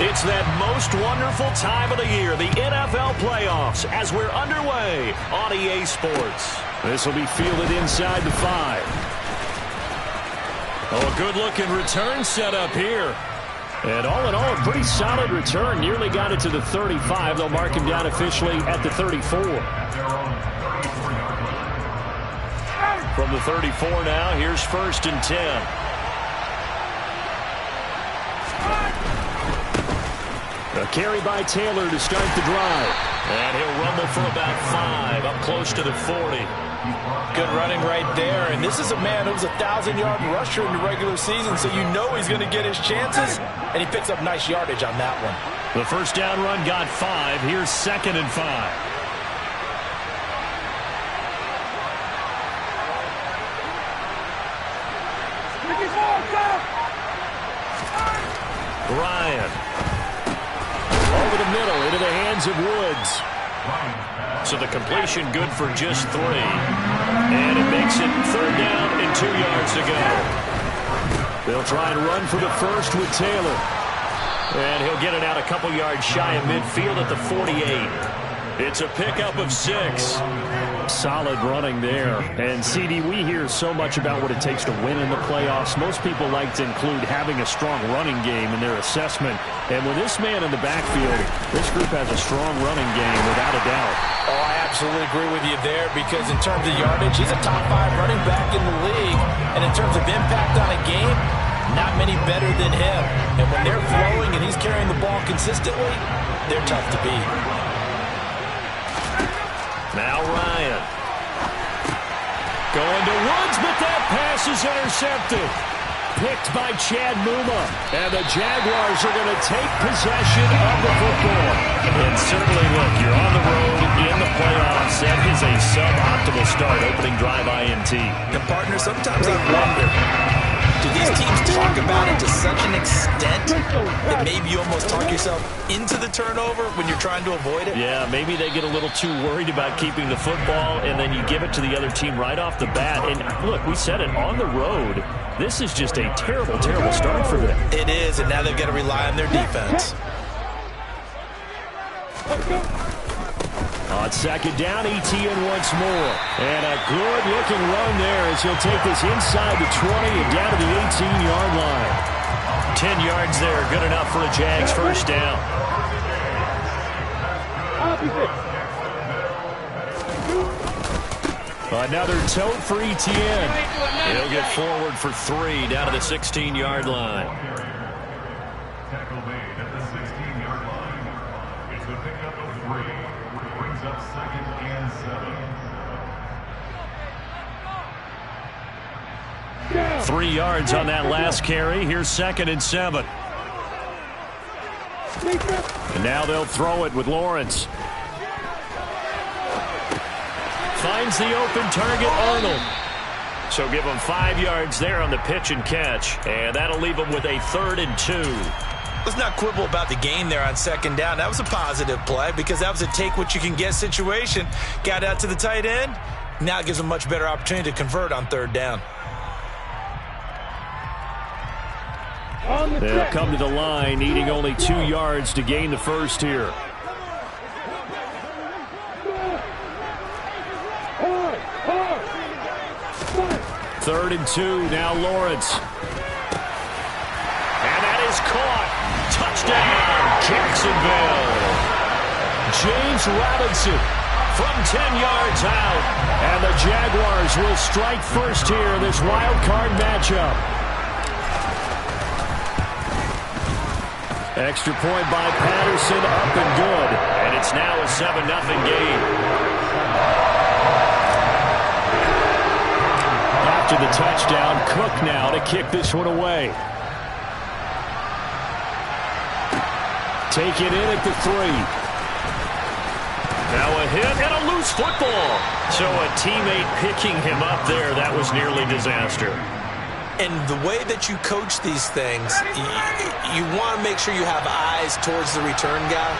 It's that most wonderful time of the year, the NFL playoffs, as we're underway on EA Sports. This will be fielded inside the 5. Oh, a good-looking return set up here. And all in all, a pretty solid return. Nearly got it to the 35. They'll mark him down officially at the 34. From the 34 now, here's 1st and 10. A carry by Taylor to start the drive. And he'll rumble for about 5, up close to the 40. Good running right there. And this is a man who was a 1,000-yard rusher in the regular season, so you know he's going to get his chances. And he picks up nice yardage on that one. The first down run got 5. Here's 2nd and 5. Ryan. Over the middle, into the hands of Woods. So the completion good for just 3. And it makes it 3rd down and 2 yards to go. They'll try and run for the first with Taylor. And he'll get it out a couple yards shy of midfield at the 48. It's a pickup of 6. Solid running there. And, CD, we hear so much about what it takes to win in the playoffs. Most people like to include having a strong running game in their assessment. And with this man in the backfield, this group has a strong running game without a doubt. Oh, I absolutely agree with you there because in terms of yardage, he's a top 5 running back in the league. And in terms of impact on a game, not many better than him. And when they're flowing and he's carrying the ball consistently, they're tough to beat. Now Ryan. Going to Woods, but that pass is intercepted. Picked by Chad Muma. And the Jaguars are going to take possession of the football. And certainly, look, you're on the road in the playoffs. That is a suboptimal start, opening drive INT. And, partner, sometimes I wonder, do these teams talk about it to such an extent that maybe you almost talk yourself into the turnover when you're trying to avoid it? Yeah, maybe they get a little too worried about keeping the football, and then you give it to the other team right off the bat. And, look, we said it, on the road, this is just a terrible, terrible start for them. It is, and now they've got to rely on their defense. On 2nd down, ETN once more. And a good-looking run there as he'll take this inside the 20 and down to the 18-yard line. 10 yards there, good enough for a Jags first down. Another tote for ETN. He'll get forward for 3 down to the 16-yard line. Tackle made at the 16-yard line. It's a pickup of 3. Brings up 2nd and 7. 3 yards on that last carry. Here's 2nd and 7. And now they'll throw it with Lawrence. Finds the open target, Arnold. So give him 5 yards there on the pitch and catch. And that'll leave him with a 3rd and 2. Let's not quibble about the gain there on 2nd down. That was a positive play because that was a take-what-you-can-get situation. Got out to the tight end. Now it gives him a much better opportunity to convert on 3rd down. They'll come to the line, needing only 2 yards to gain the first here. Third and 2, now Lawrence. And that is caught. Touchdown, Jacksonville. James Robinson from 10 yards out. And the Jaguars will strike first here in this wild card matchup. Extra point by Patterson, up and good. And it's now a 7-0 game. After the touchdown, Cook now to kick this one away. Take it in at the 3. Now a hit and a loose football. So a teammate picking him up there, that was nearly disaster. And the way that you coach these things, you want to make sure you have eyes towards the return guy.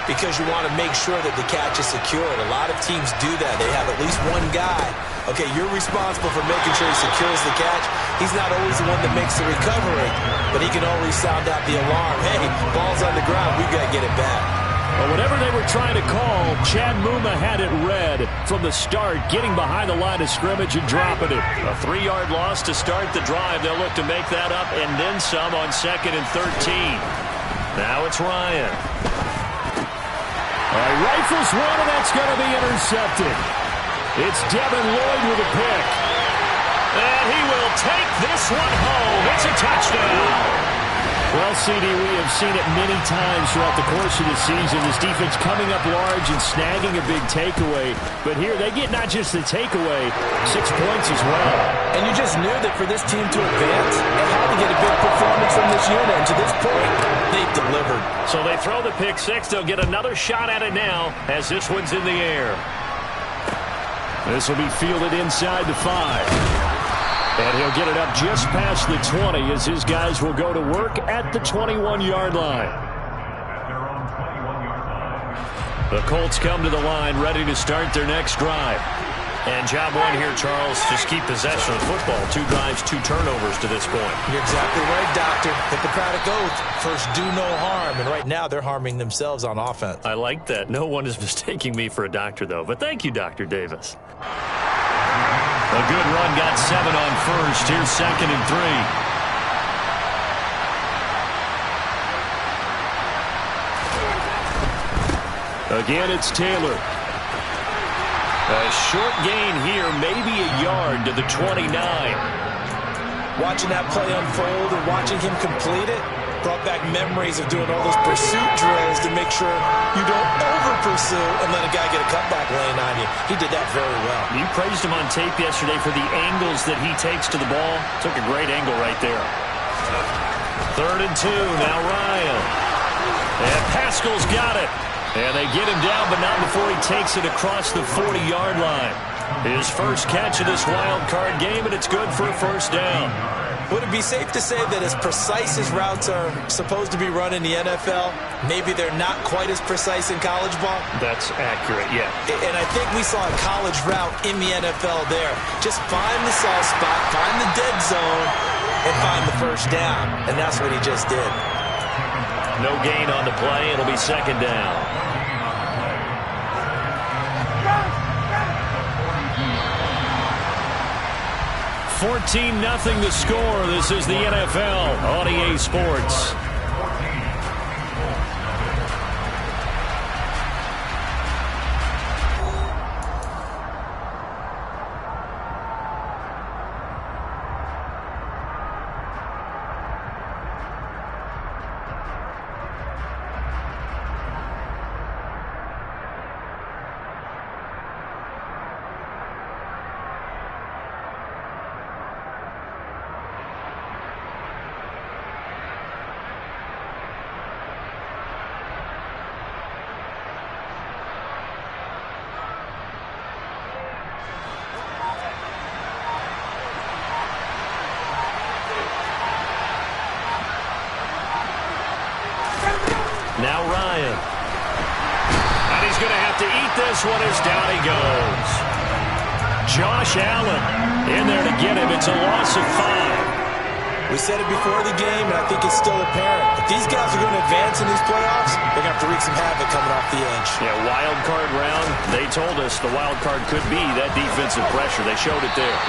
because you want to make sure that the catch is secured. A lot of teams do that. They have at least one guy. Okay, you're responsible for making sure he secures the catch. He's not always the one that makes the recovery, but he can always sound out the alarm. Hey, ball's on the ground. We've got to get it back. Well, whatever they were trying to call, Chad Muma had it read from the start, getting behind the line of scrimmage and dropping it. A 3-yard loss to start the drive. They'll look to make that up and then some on 2nd and 13. Now it's Ryan. All right, rifles one, and that's going to be intercepted. It's Devin Lloyd with a pick. And he will take this one home. It's a touchdown. Well, CD, we have seen it many times throughout the course of the season. This defense coming up large and snagging a big takeaway. But here, they get not just the takeaway, 6 points as well. And you just knew that for this team to advance, they had to get a big performance from this unit. And to this point, they've delivered. So they throw the pick six. They'll get another shot at it now as this one's in the air. This will be fielded inside the 5. And he'll get it up just past the 20 as his guys will go to work at the 21-yard line. The Colts come to the line ready to start their next drive. And job one here, Charles, just keep possession of the football. 2 drives, 2 turnovers to this point. You're exactly right, Doctor. Hippocratic oath. First, do no harm. And right now, they're harming themselves on offense. I like that. No one is mistaking me for a doctor, though. But thank you, Dr. Davis. A good run, got 7 on first. Here's 2nd and 3. Again, it's Taylor. A short gain here, maybe a yard to the 29. Watching that play unfold and watching him complete it brought back memories of doing all those pursuit drills to make sure you don't over-pursue and let a guy get a cutback lane on you. He did that very well. You praised him on tape yesterday for the angles that he takes to the ball. Took a great angle right there. 3rd and 2, now Ryan. And Pascal's got it. And they get him down, but not before he takes it across the 40-yard line. His first catch of this wild card game, and it's good for a first down. Would it be safe to say that as precise as routes are supposed to be run in the NFL, maybe they're not quite as precise in college ball? That's accurate, yeah. And I think we saw a college route in the NFL there. Just find the soft spot, find the dead zone, and find the first down. And that's what he just did. No gain on the play. It'll be 2nd down. 14-0 the score. This is the NFL on EA Sports. Now Ryan. And he's going to have to eat this one as down he goes. Josh Allen in there to get him. It's a loss of 5. We said it before the game, and I think it's still apparent. If these guys are going to advance in these playoffs, they're going to have to wreak some havoc coming off the edge. Yeah, wild card round. They told us the wild card could be that defensive pressure. They showed it there.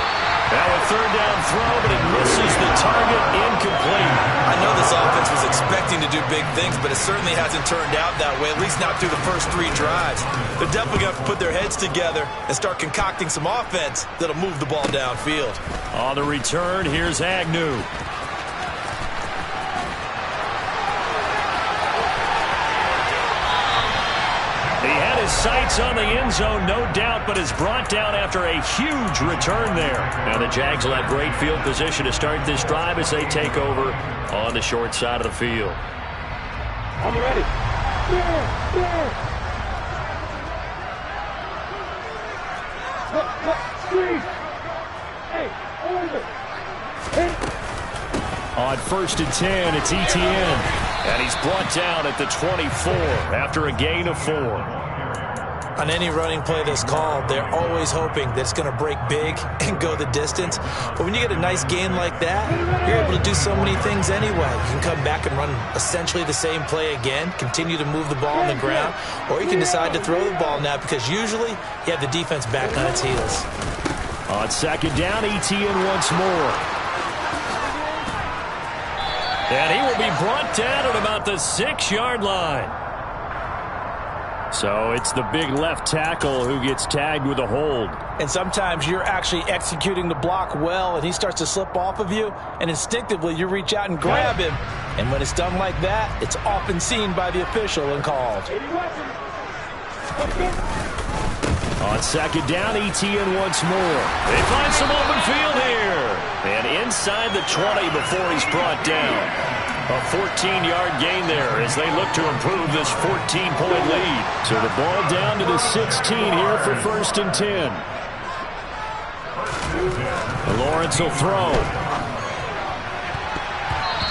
Now a 3rd down throw, but it misses the target. Incomplete. I know this offense was expecting to do big things, but it certainly hasn't turned out that way, at least not through the first 3 drives. They're definitely going to have to put their heads together and start concocting some offense that'll move the ball downfield. On the return, here's Agnew. He had his sights on the end zone, no doubt, but is brought down after a huge return there. Now the Jags will have great field position to start this drive as they take over on the short side of the field. I'm ready. On 1st and 10, it's ETN. And he's brought down at the 24 after a gain of 4. On any running play that's called, they're always hoping that it's going to break big and go the distance. But when you get a nice gain like that, you're able to do so many things anyway. You can come back and run essentially the same play again, continue to move the ball on the ground, or you can decide to throw the ball now because usually you have the defense back on its heels. On second down, Etienne once more. And he will be brought down at about the 6-yard line. So it's the big left tackle who gets tagged with a hold. And sometimes you're actually executing the block well, and he starts to slip off of you, and instinctively you reach out and grab him. And when it's done like that, it's often seen by the official and called. On second down, Etienne once more. They find some open field here. And inside the 20 before he's brought down. A 14-yard gain there as they look to improve this 14-point lead. So the ball down to the 16 here for 1st and 10. Lawrence will throw.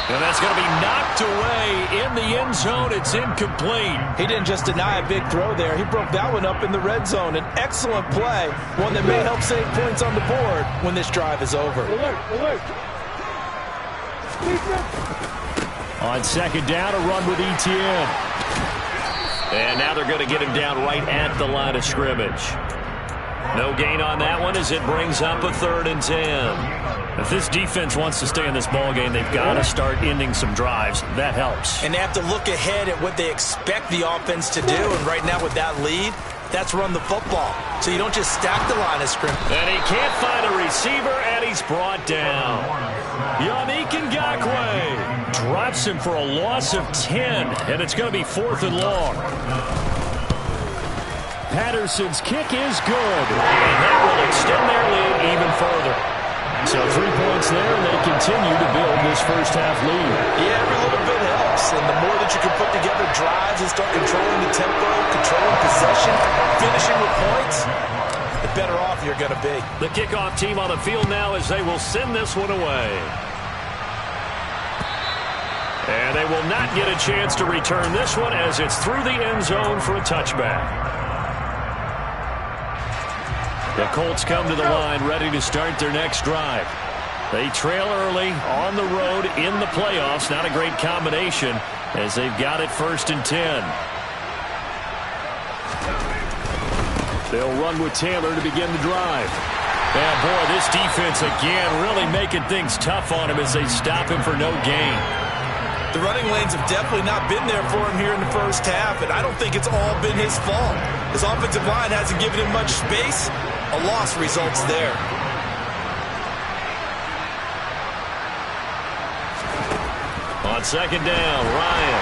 And that's going to be knocked away in the end zone. It's incomplete. He didn't just deny a big throw there. He broke that one up in the red zone. An excellent play, one that may help save points on the board when this drive is over. On second down, a run with Etienne. And now they're going to get him down right at the line of scrimmage. No gain on that one as it brings up a 3rd and 10. If this defense wants to stay in this ball game, they've got to start ending some drives. That helps. And they have to look ahead at what they expect the offense to do. And right now with that lead, that's run the football. So you don't just stack the line of scrimmage. And he can't find a receiver, and he's brought down. Yannick Ngakoue drops him for a loss of 10, and it's going to be 4th and long. Patterson's kick is good, and that will extend their lead even further. So 3 points there, and they continue to build this first half lead. Yeah, every little bit helps, and the more that you can put together drives and start controlling the tempo, controlling possession, finishing with points, the better off you're going to be. The kickoff team on the field now as they will send this one away. And they will not get a chance to return this one as it's through the end zone for a touchback. The Colts come to the line ready to start their next drive. They trail early on the road in the playoffs. Not a great combination as they've got it 1st and 10. They'll run with Taylor to begin the drive. And boy, this defense again really making things tough on him as they stop him for no gain. The running lanes have definitely not been there for him here in the first half, and I don't think it's all been his fault. His offensive line hasn't given him much space. A loss results there. On second down, Ryan.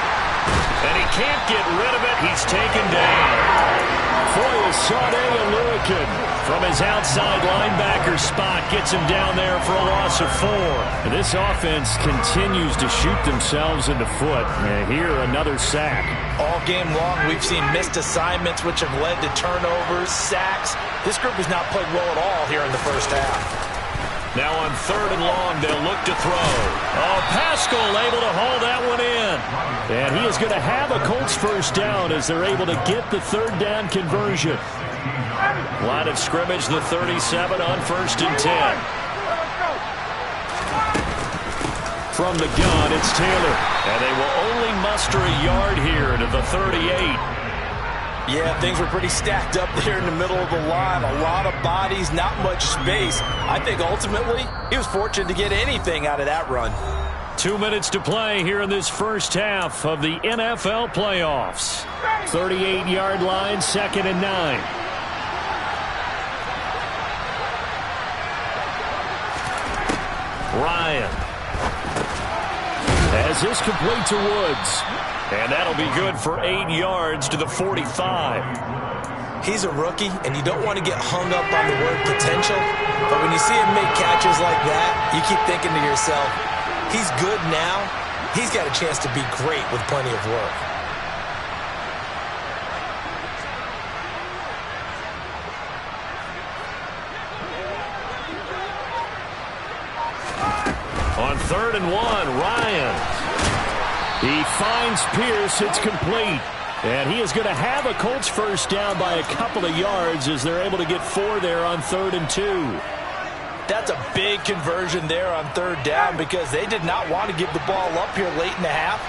And he can't get rid of it. He's taken down. Foyesade Aluakin from his outside linebacker spot gets him down there for a loss of 4. And this offense continues to shoot themselves in the foot. And here, another sack. All game long, we've seen missed assignments which have led to turnovers, sacks. This group has not played well at all here in the first half. Now on 3rd and long, they'll look to throw. Oh, Pascal able to haul that one in. And he is going to have a Colts first down as they're able to get the 3rd down conversion. Line of scrimmage, the 37 on 1st and 10. From the gun, it's Taylor. And they will only muster a yard here to the 38. Yeah, things were pretty stacked up there in the middle of the line. A lot of bodies, not much space. I think ultimately he was fortunate to get anything out of that run. 2 minutes to play here in this first half of the NFL playoffs. 38-yard line, 2nd and 9. Ryan. As this complete to Woods. And that'll be good for 8 yards to the 45. He's a rookie, and you don't want to get hung up on the word potential. But when you see him make catches like that, you keep thinking to yourself, he's good now. He's got a chance to be great with plenty of work. On 3rd and 1, Ryan. He finds Pierce. It's complete. And he is going to have a Colts first down by a couple of yards as they're able to get 4 there on 3rd and 2. That's a big conversion there on 3rd down because they did not want to give the ball up here late in the half.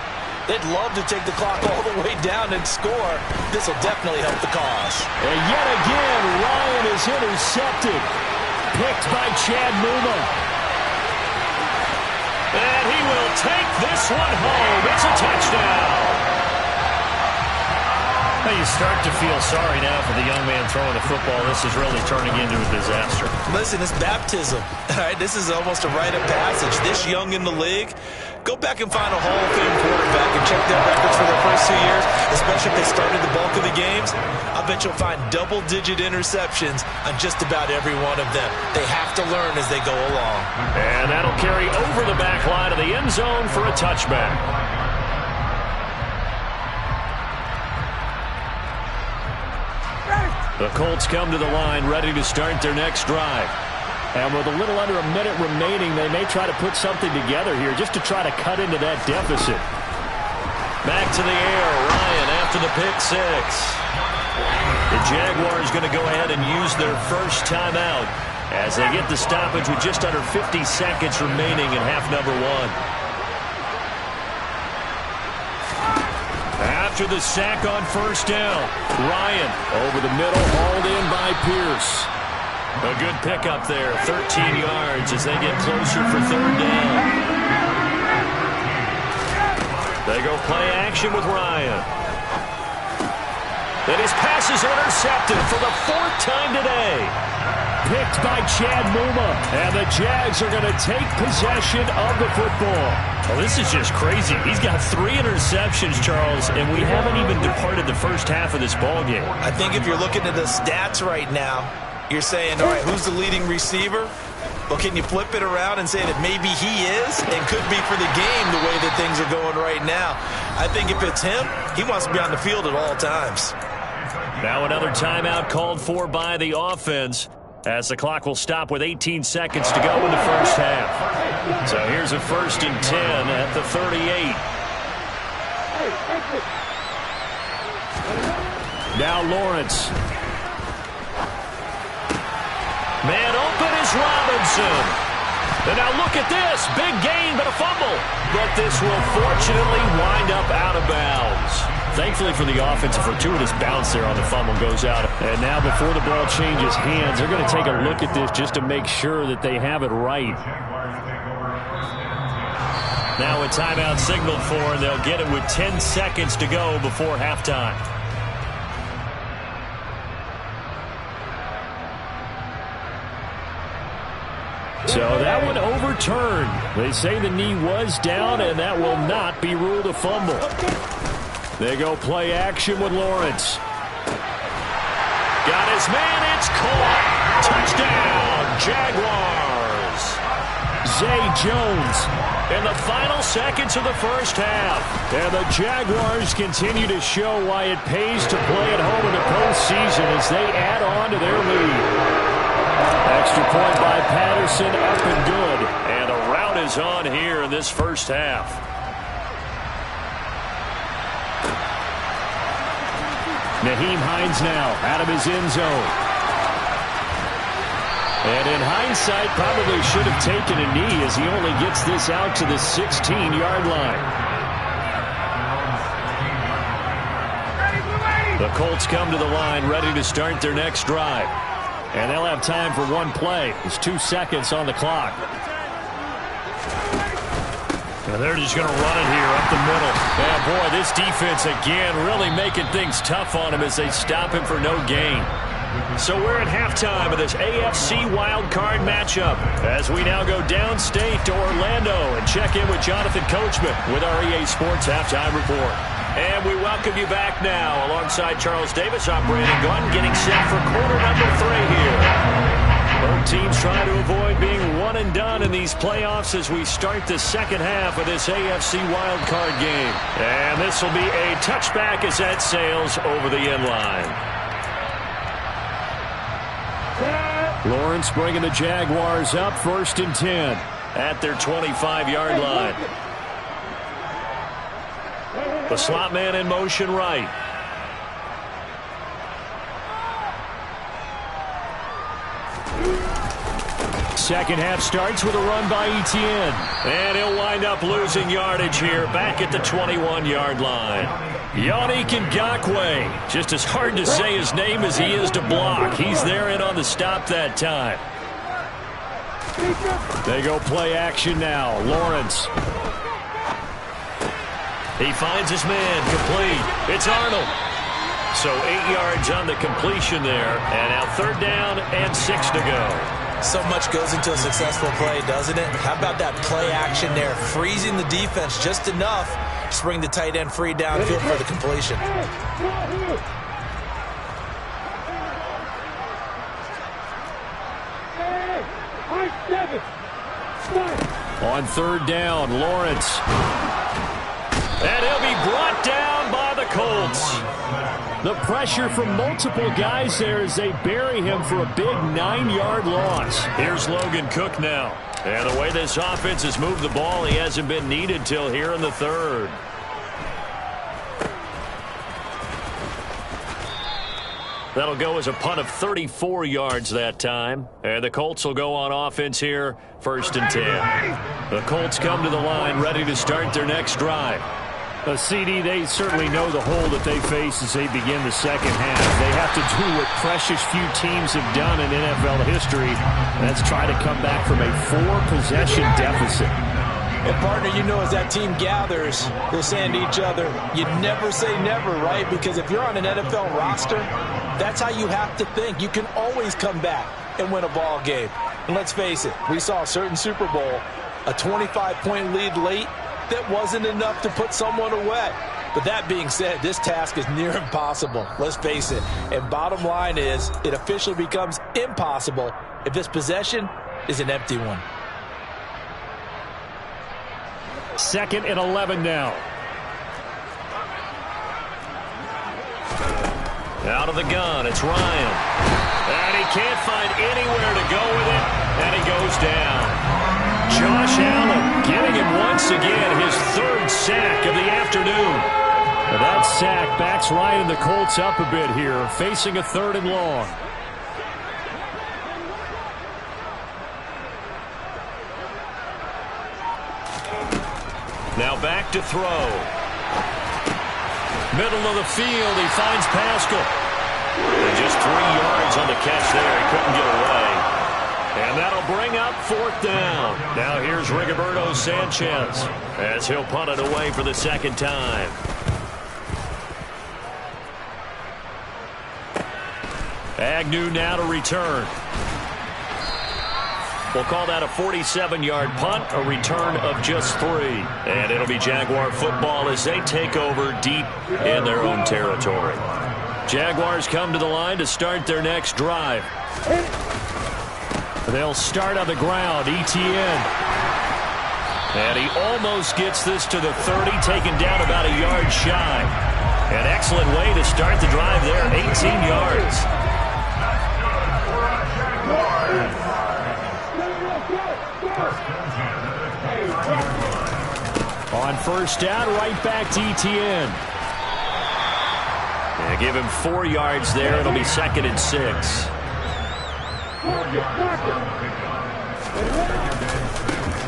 They'd love to take the clock all the way down and score. This will definitely help the cause. And yet again, Ryan is intercepted. Picked by Chad Muma. And he will take this one home. It's a touchdown. Well, you start to feel sorry now for the young man throwing the football. This is really turning into a disaster. Listen, it's baptism. All right, this is almost a rite of passage. This young in the league, go back and find a Hall of Fame quarterback and check their records for their first 2 years, especially if they started the bulk of the games. I bet you'll find double-digit interceptions on just about every one of them. They have to learn as they go along. And that'll carry over the back line of the end zone for a touchback. The Colts come to the line ready to start their next drive. And with a little under a minute remaining, they may try to put something together here just to try to cut into that deficit. Back to the air, Ryan after the pick 6. The Jaguars going to go ahead and use their first timeout as they get the stoppage with just under 50 seconds remaining in half number 1. After the sack on first down, Ryan over the middle, hauled in by Pierce. A good pickup there, 13 yards as they get closer for 3rd down. They go play action with Ryan. And his pass is intercepted for the 4th time today. Picked by Chad Muma, and the Jags are going to take possession of the football. Well, this is just crazy. He's got 3 interceptions, Charles, and we haven't even departed the first half of this ball game. I think if you're looking at the stats right now, you're saying, all right, who's the leading receiver? Well, can you flip it around and say that maybe he is and could be for the game the way that things are going right now? I think if it's him, he wants to be on the field at all times. Now another timeout called for by the offense, as the clock will stop with 18 seconds to go in the first half. So here's a 1st and 10 at the 38. Now Lawrence. Man open is Robinson. And now look at this. Big gain, but a fumble. But this will fortunately wind up out of bounds. Thankfully for the offense, a fortuitous bounce there on the fumble goes out. And now before the ball changes hands, they're going to take a look at this just to make sure that they have it right. Now a timeout signaled for, and they'll get it with 10 seconds to go before halftime. So that one overturned. They say the knee was down, and that will not be ruled a fumble. They go play action with Lawrence. Got his man, it's caught. Touchdown, Jaguars. Zay Jones In the final seconds of the first half. And the Jaguars continue to show why it pays to play at home in the postseason as they add on to their lead. Extra point by Patterson, up and good. And a rout is on here in this first half. Nyheim Hines now out of his end zone. And in hindsight, probably should have taken a knee as he only gets this out to the 16-yard line. The Colts come to the line ready to start their next drive. And they'll have time for one play. There's 2 seconds on the clock. And they're just going to run it here up the middle. Yeah, boy, this defense again really making things tough on him as they stop him for no gain. So we're at halftime of this AFC wildcard matchup as we now go downstate to Orlando and check in with Jonathan Coachman with our EA Sports Halftime Report. And we welcome you back now alongside Charles Davis. I'm Brandon Gordon getting set for quarter number 3 here. Both teams trying to avoid being one and done in these playoffs as we start the second half of this AFC wildcard game. And this will be a touchback as that sails over the end line. Lawrence bringing the Jaguars up, 1st and 10 at their 25-yard line. The slot man in motion right. Second half starts with a run by Etienne. And he'll wind up losing yardage here back at the 21-yard line. Yannick Ngakoue. Just as hard to say his name as he is to block. He's there in on the stop that time. They go play action now. Lawrence. He finds his man complete. It's Arnold. So 8 yards on the completion there. And now 3rd down and 6 to go. So much goes into a successful play, doesn't it? How about that play action there? Freezing the defense just enough to bring the tight end free downfield for the completion. On 3rd down, Lawrence. And he'll be brought down by the Colts. The pressure from multiple guys there as they bury him for a big 9-yard loss. Here's Logan Cook now. And the way this offense has moved the ball, he hasn't been needed till here in the 3rd. That'll go as a punt of 34 yards that time. And the Colts will go on offense here, 1st and 10. The Colts come to the line ready to start their next drive. CD, they certainly know the hole that they face as they begin the second half. They have to do what precious few teams have done in NFL history. That's try to come back from a 4-possession deficit. And, partner, you know as that team gathers, they're saying to each other, you never say never, right? Because if you're on an NFL roster, that's how you have to think. You can always come back and win a ball game. And let's face it, we saw a certain Super Bowl, a 25-point lead late, that wasn't enough to put someone away. But that being said, this task is near impossible. Let's face it. And bottom line is, it officially becomes impossible if this possession is an empty one. 2nd and 11 now. Out of the gun, it's Ryan. And he can't find anywhere to go with it. And he goes down. Josh Allen getting him once again, his 3rd sack of the afternoon. That sack backs Ryan and the Colts up a bit here, facing a 3rd and long. Now back to throw. Middle of the field, he finds Pascal. And just 3 yards on the catch there, he couldn't get away. And that'll bring up 4th down. Now here's Rigoberto Sanchez as he'll punt it away for the 2nd time. Agnew now to return. We'll call that a 47-yard punt, a return of just 3. And it'll be Jaguar football as they take over deep in their own territory. Jaguars come to the line to start their next drive. They'll start on the ground. Etienne. And he almost gets this to the 30, taken down about a yard shy. An excellent way to start the drive there, 18 yards. On 1st down, right back to Etienne. And give him 4 yards there. It'll be 2nd and 6.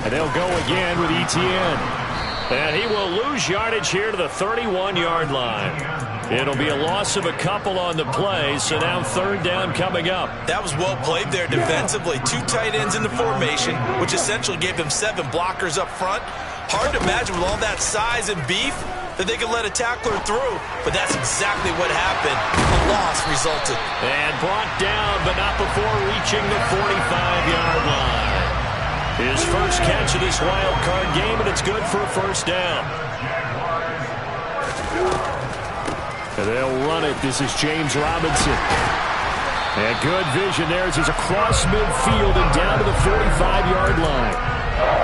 And they'll go again with Etienne. And he will lose yardage here to the 31-yard line. It'll be a loss of a couple on the play, so now 3rd down coming up. That was well played there defensively. 2 tight ends in the formation, which essentially gave them 7 blockers up front. Hard to imagine with all that size and beef that they could let a tackler through, but that's exactly what happened. A loss resulted. And brought down, but not before reaching the 45-yard line. His first catch of this wild card game, and it's good for a 1st down. And they'll run it. This is James Robinson. And good vision there as he's across midfield and down to the 45-yard line.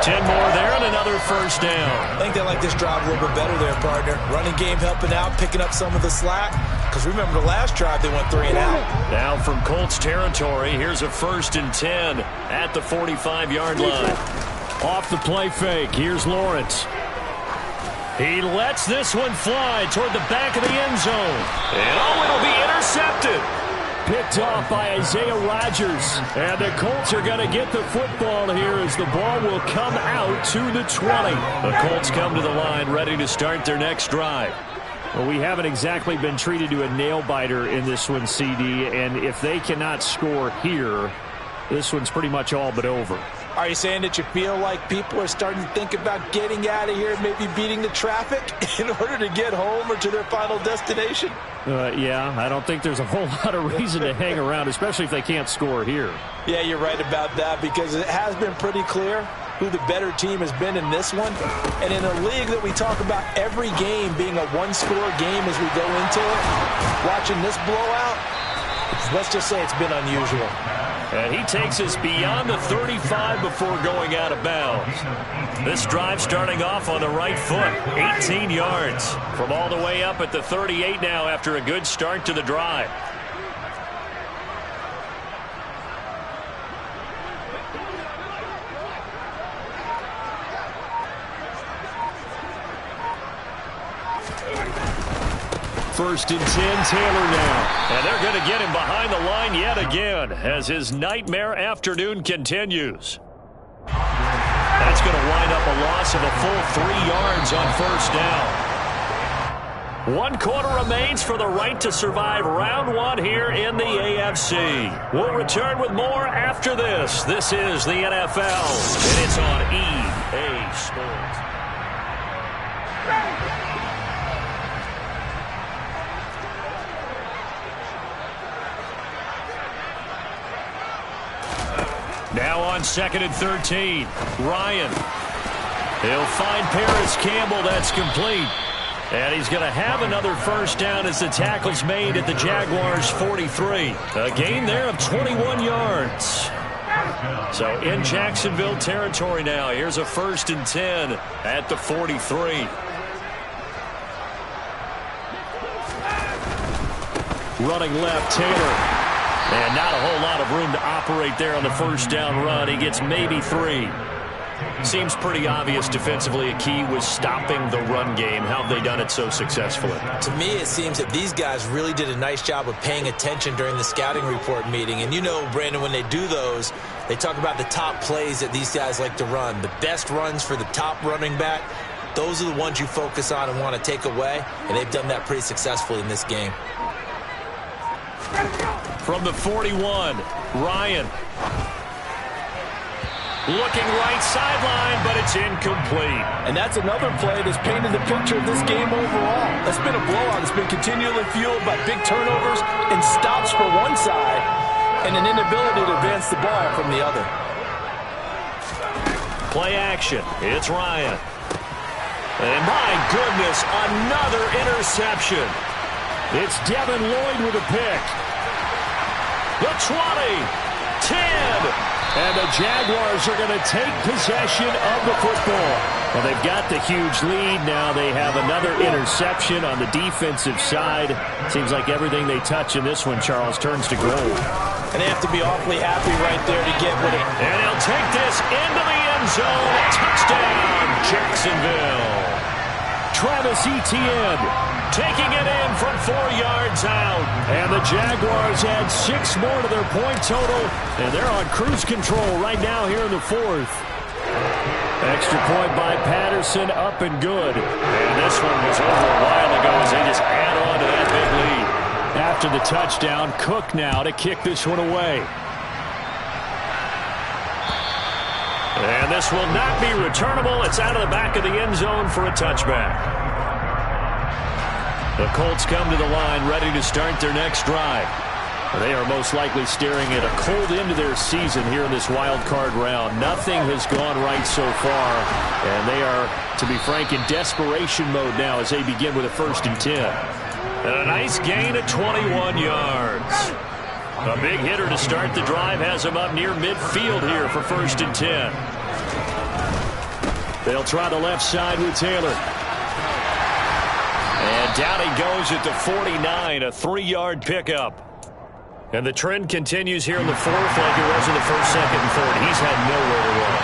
10 more there and another 1st down. I think they like this drive a little bit better there, partner. Running game helping out, picking up some of the slack. Because remember the last drive, they went 3 and out. Now from Colts territory, here's a 1st and 10 at the 45-yard line. Off the play fake, here's Lawrence. He lets this one fly toward the back of the end zone. And it'll be intercepted. Picked off by Isaiah Rodgers. And the Colts are going to get the football here as the ball will come out to the 20. The Colts come to the line ready to start their next drive. Well, we haven't exactly been treated to a nail-biter in this one, CD. And if they cannot score here, this one's pretty much all but over. Are you saying that you feel like people are starting to think about getting out of here, maybe beating the traffic in order to get home or to their final destination? Yeah, I don't think there's a whole lot of reason to hang around, especially if they can't score here. Yeah, you're right about that because it has been pretty clear who the better team has been in this one. And in a league that we talk about every game being a one-score game as we go into it, watching this blowout, let's just say it's been unusual. And he takes us beyond the 35 before going out of bounds. This drive starting off on the right foot. 18 yards from all the way up at the 38 now after a good start to the drive. First and 10, Taylor now. And they're going to get him behind the line yet again as his nightmare afternoon continues. That's going to wind up a loss of a full 3 yards on first down. 1 quarter remains for the right to survive round 1 here in the AFC. We'll return with more after this. This is the NFL, and it's on EA Sports. Now on 2nd and 13, Ryan. He'll find Paris Campbell. That's complete. And he's going to have another first down as the tackle's made at the Jaguars' 43. A gain there of 21 yards. So in Jacksonville territory now. Here's a 1st and 10 at the 43. Running left, Taylor. And not a whole lot of room to operate there on the first down run. He gets maybe 3. Seems pretty obvious defensively a key was stopping the run game. How have they done it so successfully? To me, it seems that these guys really did a nice job of paying attention during the scouting report meeting. And you know, Brandon, when they do those, they talk about the top plays that these guys like to run. The best runs for the top running back, those are the ones you focus on and want to take away. And they've done that pretty successfully in this game. From the 41, Ryan. Looking right sideline, but it's incomplete. And that's another play that's painted the picture of this game overall. That's been a blowout. It's been continually fueled by big turnovers and stops for one side and an inability to advance the ball from the other. Play action. It's Ryan. And my goodness, another interception. It's Devin Lloyd with a pick. The 20, 10. And the Jaguars are going to take possession of the football. Well, they've got the huge lead. Now they have another interception on the defensive side. Seems like everything they touch in this one, Charles, turns to gold. And they have to be awfully happy right there to get with it. And he'll take this into the end zone. Touchdown, Jacksonville. Travis Etienne taking it in from 4 yards out. And the Jaguars add 6 more to their point total. And they're on cruise control right now here in the 4th. Extra point by Patterson, up and good. And this one was over a while ago as they just add on to that big lead. After the touchdown, Cook now to kick this one away. And this will not be returnable. It's out of the back of the end zone for a touchback. The Colts come to the line ready to start their next drive. They are most likely staring at a cold end to their season here in this wild card round. Nothing has gone right so far, and they are, to be frank, in desperation mode now as they begin with a 1st and 10. And a nice gain of 21 yards. A big hitter to start the drive has him up near midfield here for 1st and 10. They'll try the left side with Taylor. And down he goes at the 49, a 3-yard pickup. And the trend continues here in the 4th like it was in the 1st, 2nd, and 3rd. He's had nowhere to run.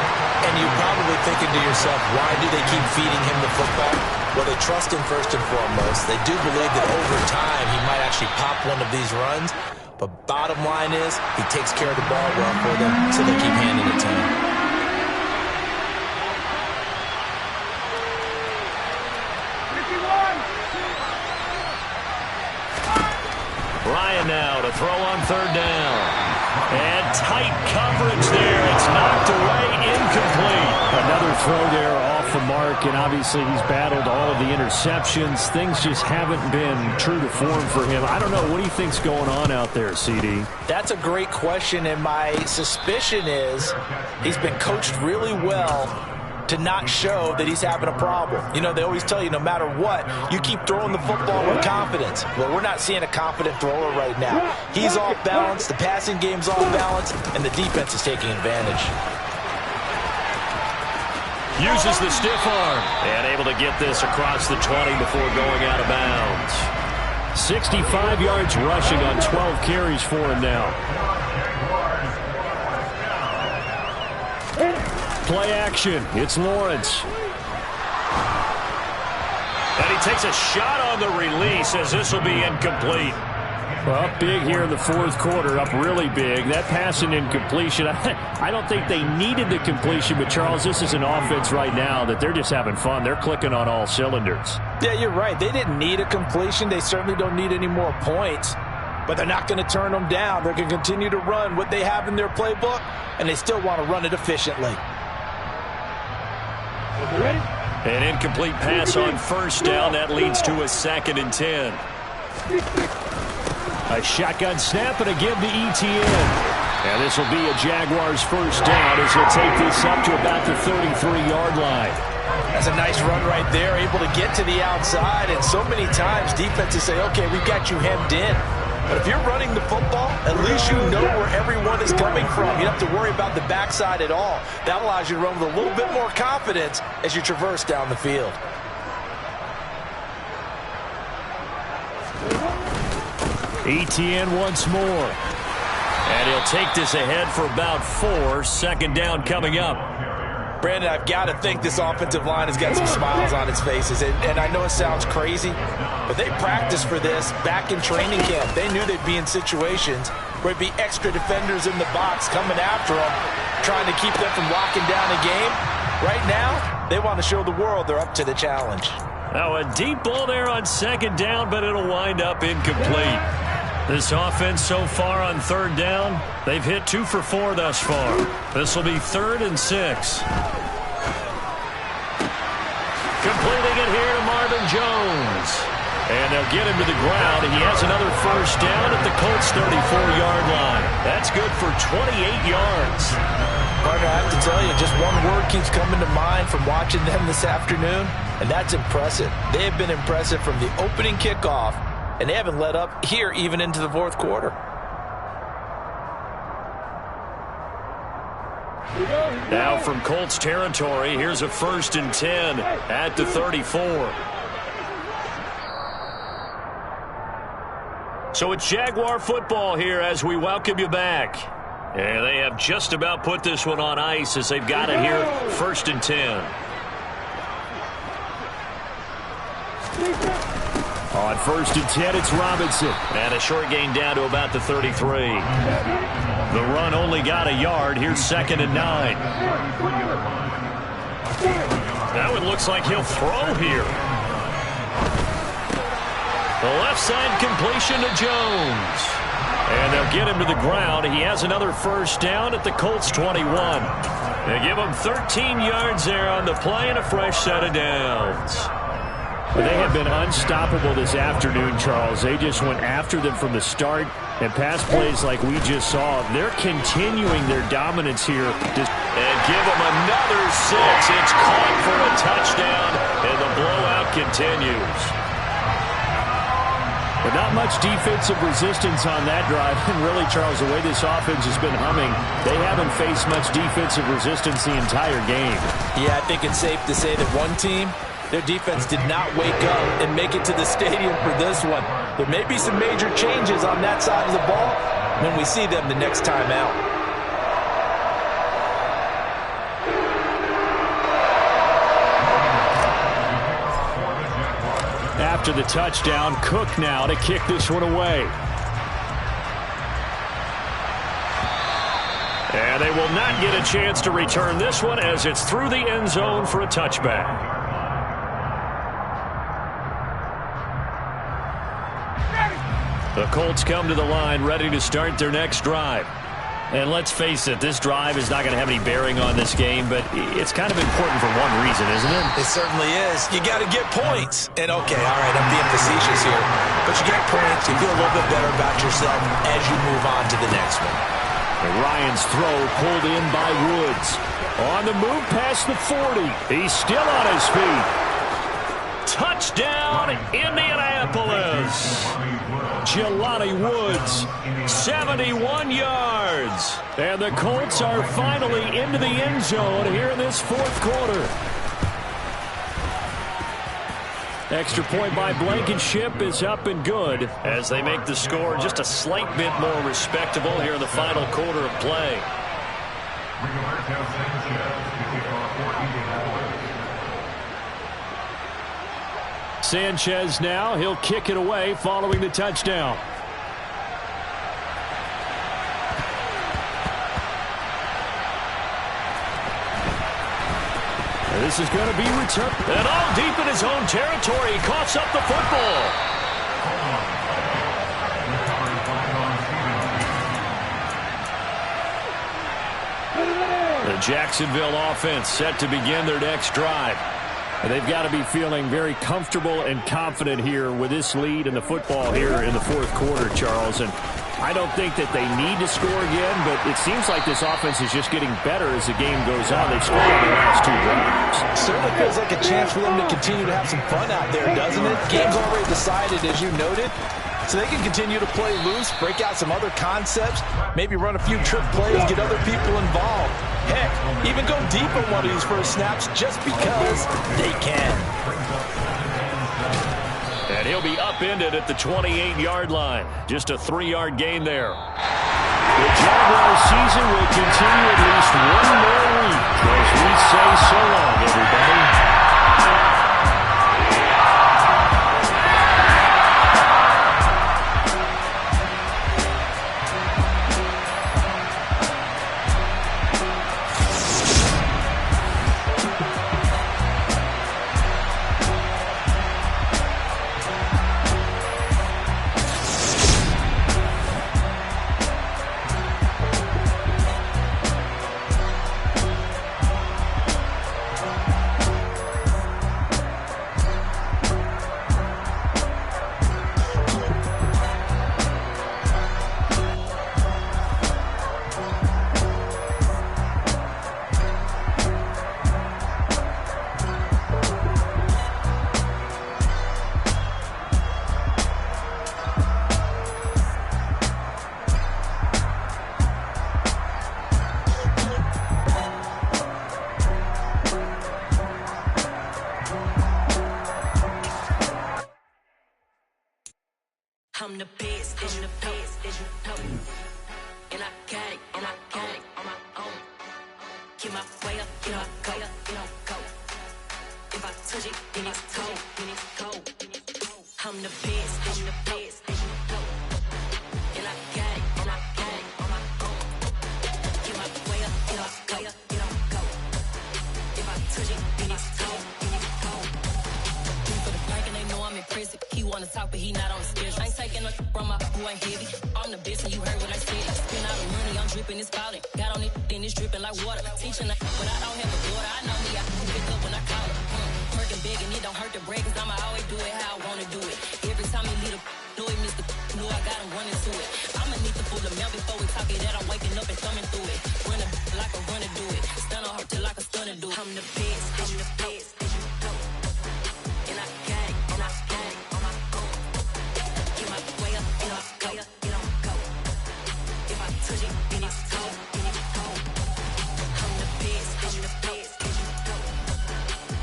And you're probably thinking to yourself, why do they keep feeding him the football? Well, they trust him first and foremost. They do believe that over time he might actually pop one of these runs. But bottom line is he takes care of the ball well for them, so they keep handing it to him. Ryan now to throw on third down. And tight coverage there. It's knocked away, incomplete. Another throw there off the mark, and obviously he's battled all of the interceptions. Things just haven't been true to form for him. I don't know. What do you think's going on out there, CD? That's a great question, and my suspicion is he's been coached really well to not show that he's having a problem. You know, they always tell you no matter what, you keep throwing the football with confidence. Well, we're not seeing a confident thrower right now. He's off balance, the passing game's off balance, and the defense is taking advantage. Uses the stiff arm and able to get this across the 20 before going out of bounds. 65 yards rushing on 12 carries for him now. Play action. It's Lawrence. And he takes a shot on the release as this will be incomplete. Well, up big here in the fourth quarter, up really big. That pass and incompletion, I don't think they needed the completion, but Charles, this is an offense right now that they're just having fun. They're clicking on all cylinders. Yeah, you're right. They didn't need a completion. They certainly don't need any more points, but they're not going to turn them down. They're going to continue to run what they have in their playbook, and they still want to run it efficiently. An incomplete pass on first down. That leads to a 2nd and 10. A shotgun snap and a give to ETN. And this will be a Jaguars first down as he'll take this up to about the 33-yard line. That's a nice run right there, able to get to the outside. And so many times defenses say, okay, we've got you hemmed in. But if you're running the football, at least you know where everyone is coming from. You don't have to worry about the backside at all. That allows you to run with a little bit more confidence as you traverse down the field. ETN once more. And he'll take this ahead for about 4. 2nd down coming up. Brandon, I've got to think this offensive line has got some smiles on its faces. And I know it sounds crazy, but they practiced for this back in training camp. They knew they'd be in situations where it'd be extra defenders in the box coming after them, trying to keep them from locking down a game. Right now, they want to show the world they're up to the challenge. Now a deep ball there on 2nd down, but it'll wind up incomplete. This offense so far on 3rd down, they've hit 2 for 4 thus far. This will be 3rd and 6. Completing it here to Marvin Jones. And they'll get him to the ground. He has another first down at the Colts 34-yard line. That's good for 28 yards. Partner, I have to tell you, just one word keeps coming to mind from watching them this afternoon, and that's impressive. They have been impressive from the opening kickoff, and they haven't let up here even into the fourth quarter. Now from Colts territory, here's a 1st and 10 at the 34. So it's Jaguar football here as we welcome you back. And they have just about put this one on ice as they've got it here, 1st and 10. On 1st and 10, it's Robinson. And a short gain down to about the 33. The run only got a yard. Here's 2nd and 9. Now it looks like he'll throw here. The left side completion to Jones. And they'll get him to the ground. He has another first down at the Colts 21. They give him 13 yards there on the play and a fresh set of downs. They have been unstoppable this afternoon, Charles. They just went after them from the start, and pass plays like we just saw, they're continuing their dominance here. And give them another 6. It's caught for a touchdown, and the blowout continues. But not much defensive resistance on that drive. And really, Charles, the way this offense has been humming, they haven't faced much defensive resistance the entire game. Yeah, I think it's safe to say that one team, their defense did not wake up and make it to the stadium for this one. There may be some major changes on that side of the ball when we see them the next time out. after the touchdown. Cook now to kick this one away. And they will not get a chance to return this one as it's through the end zone for a touchback. The Colts come to the line ready to start their next drive. And let's face it, this drive is not going to have any bearing on this game, but it's kind of important for one reason, isn't it? It certainly is. You got to get points. And okay, all right, I'm being facetious here. But you get points, you feel a little bit better about yourself as you move on to the next one. And Ryan's throw pulled in by Woods. On the move past the 40. He's still on his feet. Touchdown, Indianapolis. Jelani Woods, 71 yards. And the Colts are finally into the end zone here in this fourth quarter. Extra point by Blankenship is up and good as they make the score just a slight bit more respectable here in the final quarter of play. Sanchez now, he'll kick it away following the touchdown. And this is going to be returned. And all deep in his own territory, he coughs up the football. The Jacksonville offense set to begin their next drive. They've got to be feeling very comfortable and confident here with this lead in the football here in the fourth quarter, Charles. And I don't think that they need to score again, but it seems like this offense is just getting better as the game goes on. They've scored on the last two drives. Certainly feels like a chance for them to continue to have some fun out there, doesn't it? Game's already decided, as you noted. So they can continue to play loose, break out some other concepts, maybe run a few trick plays, get other people involved. Heck, even go deep on one of these first snaps just because they can. And he'll be upended at the 28-yard line. Just a 3-yard gain there. The Jaguars season will continue at least one more week as we say so long, everybody. I'm the best, as you know. And I got it on my own. Get my way up, get my go, go. If I touch it, then it's cold, I'm the best, as you know. And I got it on my own. Get my way up, get my go. If I touch it, then it's cold. For the blank and they know I'm impressive. He wanna talk, but he not on the schedule. I ain't taking a from my boy ain't heavy. I'm the best and you heard what I said. Spend all the money, I'm dripping, it's falling. Got on it, then it's dripping like water. Teaching but I don't have a daughter. I know me, I can pick up when I call her. Working big and it don't hurt to break, cause I'ma always do it how I wanna do it. Every time he lead a know it, Mr. Know I got him running to it. I'ma need to pull the mail before we talk it that I'm waking up and thumbing through it. Run a like a runner do it. Stun on her till like a stunner do it. I'm the best, I'm the best, as you know. And I got it on my own. Get my way up, get my go. If I touch it, then it's cold. I'm the best, as you know.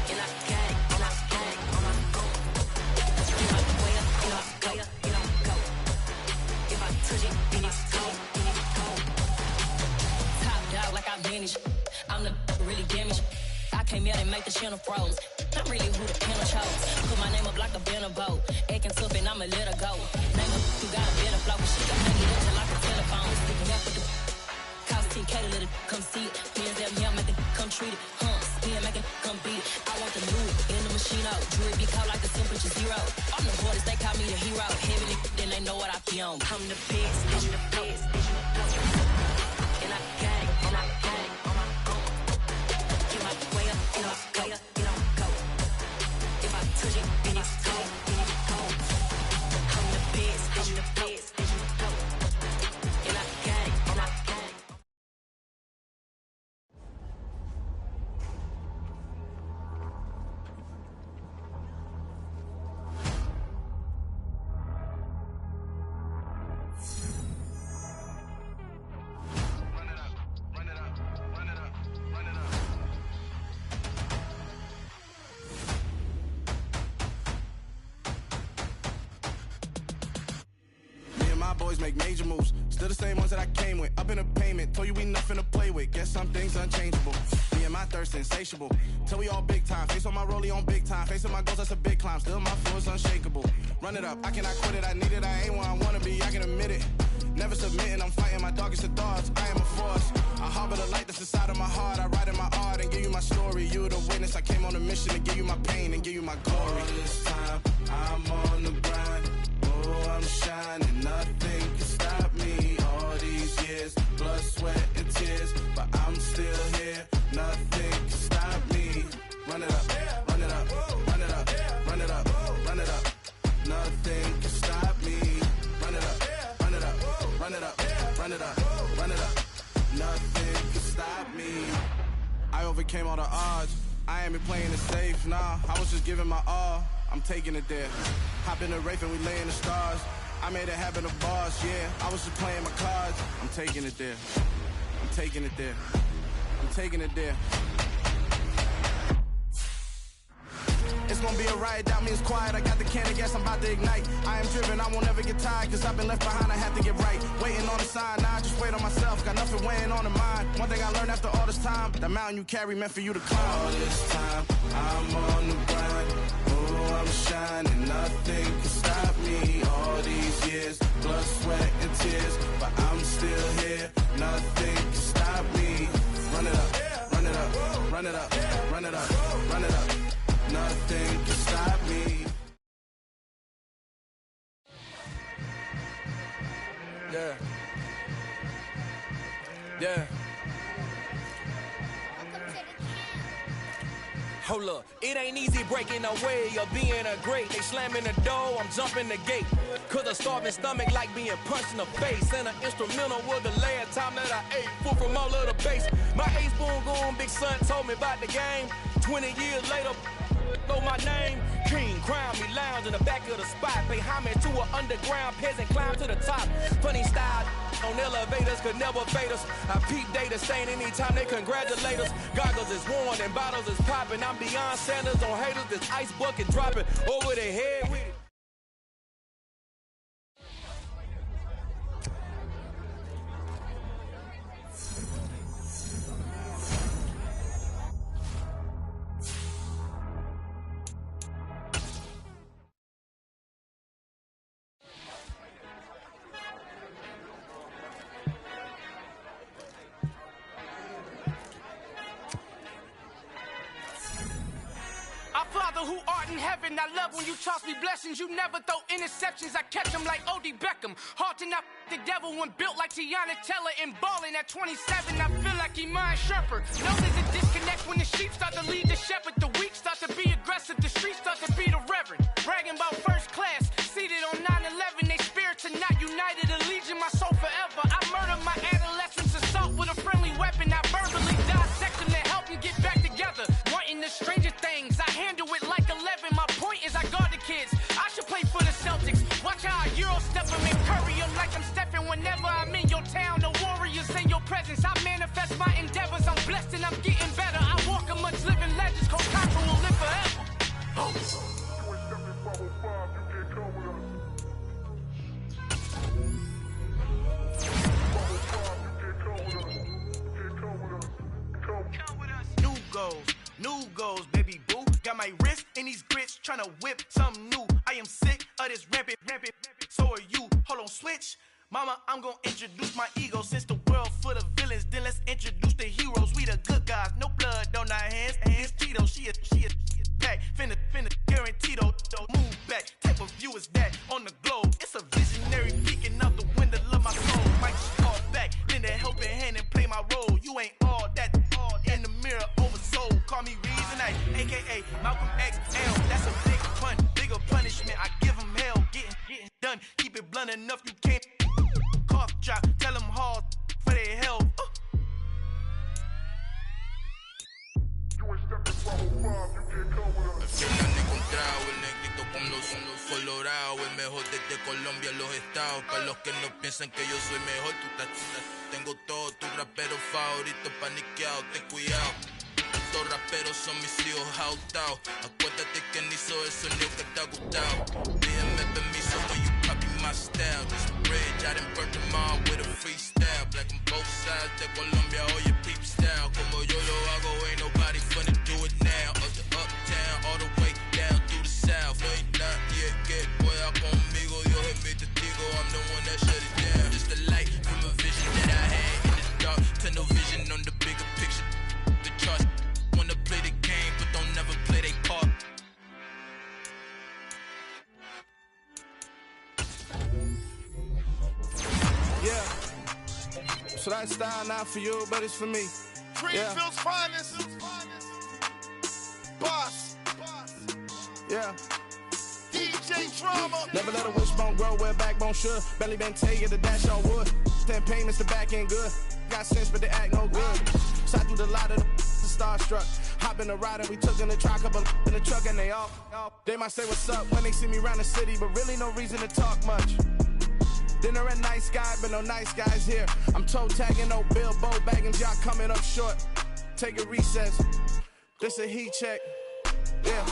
And I got it on my own. Get my way up, get my go. If I touch it, then it's cold. Top dog like I manage. I'm the really damaged. I came out and make the channel froze. I'm really who the piano chose. Put my name up like a banner boat. Acting tough and I'ma let her go. Name her who got a better flow. She can hang it up till like a telephone. Sticking up with the cost 10K to let it come see it. Hands down here, make it come treat it. Spin, make it come beat it. I want the loot in the machine out. Jewelry be caught like the temperature 0. I'm the hardest, they call me the hero. Heavily, then they know what I be on. I'm the best, and the best, and I got it, and I got it on my own. Get my way up, get off, go, get on, go. If I touch it, then it's cold, then it's cold. I'm the best, and the best, and I got it, and I got it. Boys make major moves, still the same ones that I came with. Up in a payment, told you we nothing to play with. Guess some things unchangeable. Me and my thirst insatiable. Till we all big time. Face on my rollie on big time. Facing my goals, that's a big climb. Still my flow is unshakable. Run it up, I cannot quit it. I need it, I ain't where I wanna be. I can admit it. Never submitting, I'm fighting my darkest of thoughts. I am a force. I harbor the light that's inside of my heart. I write in my art and give you my story. You the witness. I came on a mission to give you my pain and give you my glory. All this time, I'm on the grind. Oh, I'm shining, nothing can stop me. All these years, blood, sweat, and tears, but I'm still here. Nothing can stop me. Run it up, run it up, run it up, run it up, run it up. Nothing can stop me. Run it up, run it up, run it up, run it up, run it up. Nothing can stop me. I overcame all the odds. I ain't been playing it safe, nah. I was just giving my all. I'm taking it there. Hop in the Wraith and we lay in the stars. I made it happen to boss, yeah. I was just playing my cards. I'm taking it there. I'm taking it there. I'm taking it there. It's gonna be a riot, doubt me it's quiet. I got the can of gas, I'm about to ignite. I am driven, I won't ever get tired, cause I've been left behind, I have to get right. Waiting on the sign, now I just wait on myself. Got nothing weighing on the mind. One thing I learned after all this time, that mountain you carry meant for you to climb. All this time, I'm on the grind. Oh, I'm shining, nothing can stop me. All these years, blood, sweat, and tears, but I'm still here. Nothing can stop me. Run it up, run it up, run it up, run it up, run it up. Nothing can stop me. Yeah. Yeah. Hold up, it ain't easy breaking away or being a great. They slamming the door, I'm jumping the gate. Cause a starving stomach like being punched in the face. And an instrumental was the last time that I ate food from all of the base. My ace boom going, big son told me about the game. 20 years later, know my name. King, crown me, lounge in the back of the spot. Pay homage to an underground peasant, climb to the top. Funny style on elevators could never fade us. I peep data stain anytime they congratulate us. Goggles is worn and bottles is popping. I'm beyond Sanders on haters, this ice bucket dropping over their head with it. Father who art in heaven, I love when you toss me blessings. You never throw interceptions, I catch them like O.D. Beckham. Hard to not the devil when built like Tiana Teller and balling at 27. I feel like Iman Shepherd. No, there's a disconnect when the sheep start to lead the shepherd. The weak start to be aggressive, the streets start to be the reverend. Bragging about first class, seated on 9/11. They spirits are not united, a legion, my soul forever. I murdered my adolescence, assault with a friendly weapon. I verbally dissect them to help them get back together. Wanting the stranger things, I handle it like 11. My point is I guard the kids. I should play for the Celtics. Watch how I Euro step them and curry them like I'm stepping. Whenever I'm in your town, the warriors in your presence. I manifest my endeavors. I'm blessed and I'm getting better. I walk amongst living legends. Coach Contra will live forever. New goals, baby boo. Got my rich, tryna whip something new. I am sick of this rampant. So are you. Hold on, switch. Mama, I'm gonna introduce my ego. Since the world full of villains, then let's introduce the heroes. We the good guys, no blood on our hands. Hands Tito, she a pack. Finna guarantee though. Move back, type of view is that on the globe. It's a visionary peeking out the window of my soul. Might call back, lend a helping hand and play my role. You ain't all that, in the mirror oversold. Call me Reason A, aka Malcolm XL. That's a big pun, bigger punishment. I give him hell, getting done. Keep it blunt enough, you can't. Cough drop, tell them hard for their health. Al final he encontrado el negrito con los ojos colorados, el mejor desde Colombia, los estados. Para los que no piensan que yo soy mejor, tengo todos tus raperos favoritos paniqueados, ten cuidado. Estos raperos son mis hijos jautados. Acuérdate que ni hizo el sonido que te ha gustado. Pídeme permiso when you copy my style. This bridge, I done burnt them all with a freestyle. Black on both sides de Colombia, oye peep style. Como yo lo hago, ain't nobody finna do it now. Up the uptown, all the way down through the south. No hay nadie que pueda conmigo. Dios es mi testigo, I'm the one that shut it down. Just the light from a vision that I had in the dark. Tunnel vision on the bigger picture. The trust. Wanna play the game, but don't never play their part. Yeah. So that style not for you, but it's for me. Greenfield's finest. Boss. Yeah. DJ Drama. Never let a wishbone grow where backbone should. Belly been taking the dash on wood. 10 payments, the back end good. Got sense, but they act no good. Shot through the lot of the starstruck. Hop in the ride and we took in the truck, couple in the truck and they all. They might say what's up when they see me around the city, but really no reason to talk much. Dinner a nice guy, but no nice guys here. I'm toe tagging, no Bilbo baggins, y'all coming up short. Take a recess. This a heat check. Yeah.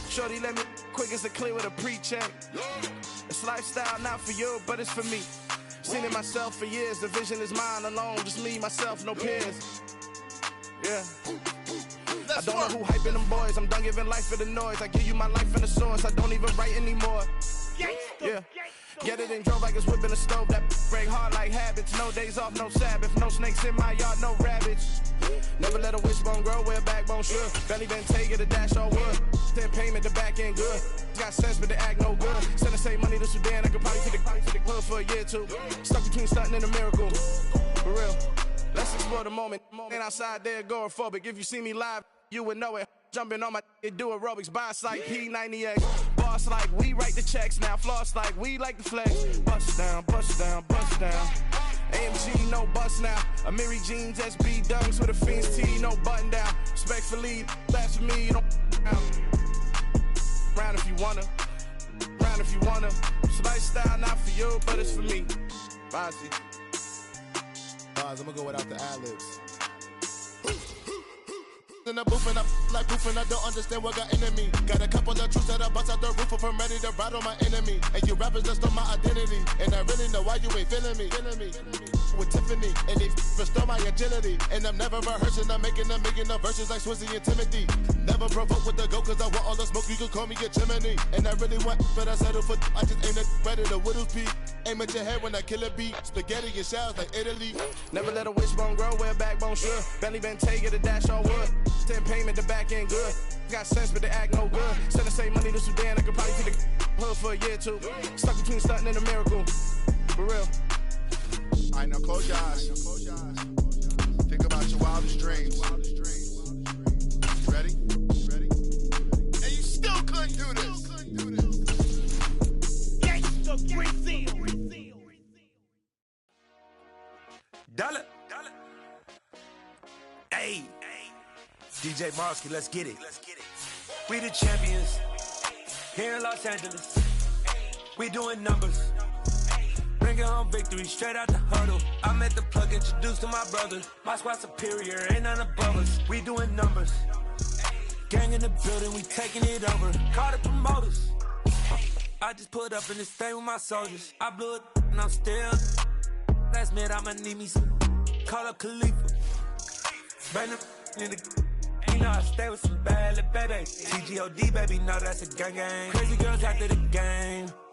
Shorty let me quick as a clear with a pre-check. It's lifestyle not for you, but it's for me. Seen it myself for years. The vision is mine alone. Just me, myself, no peers. Yeah. I don't know who hyping them boys. I'm done giving life for the noise. I give you my life in the source. I don't even write anymore. Yeah. Get it and drove like it's whipping a stove. That break hard like habits. No days off, no Sabbath. No snakes in my yard, no rabbits. Never let a wishbone grow where backbone should. Belly been taking the dash all wood. 10 payment, the back end good. Got sense, but they act no good. Send the same money to Sudan. I could probably take the hood for a year or two. Stuck between stunting and a miracle. For real. Let's explore the moment. Ain't outside there agoraphobic. If you see me live, you would know it. Jumping on my do aerobics. Boss like P90X. Boss like we write the checks now. Floss like we like the flex. Bust down, bust down, bust down. AMG, no bust now. Amiri jeans, SB dunks with a Fiends T, no button down. Respectfully, that's for me, you don't down. Round if you wanna. Round if you wanna. It's lifestyle not for you, but it's for me. Bossy. I'm gonna go without the ad-libs. In the booth and I'm like proof and I don't understand what got into me. Got a couple of truths that I bust out the roof if I'm ready to battle my enemy. And you rappers just stole my identity. And I really know why you ain't feeling me. With Tiffany and they restore my agility. And I'm never rehearsing, I'm making a million of verses like Swizzy and Timothy. Never provoke with the go cause I want all the smoke, you can call me a chimney. And I really want, but I settle for I just aim at ready to Whittles Peak. Aim at your head when I kill a beat. Spaghetti and shells like Italy. Never let a wishbone grow where backbone should. Belly been taking the dash all wood. 10 payment, the back end good. Got sense, but they act no good. Send the same money to Sudan, I could probably take the hood for a year or two. Stuck between stunting and a miracle. For real. Alright, now close your eyes. Think about your wildest dreams. You ready? And you still couldn't do this. Gangsta Brazil. Dollar. Hey. DJ Marsky, let's get it. We the champions here in Los Angeles. We doing numbers. Bringing home victory straight out the huddle. I'm at the plug, introduced to my brother. My squad superior, ain't none above us. We doing numbers. Gang in the building, we taking it over. Call the promoters. I just put up in this thing with my soldiers. I blew it and I'm still. Last minute I'ma need me some. Call up Khalifa. Bang them in the. know I stay with some bad little baby. TGOD, baby, know that's a gang gang. Crazy girls after the game.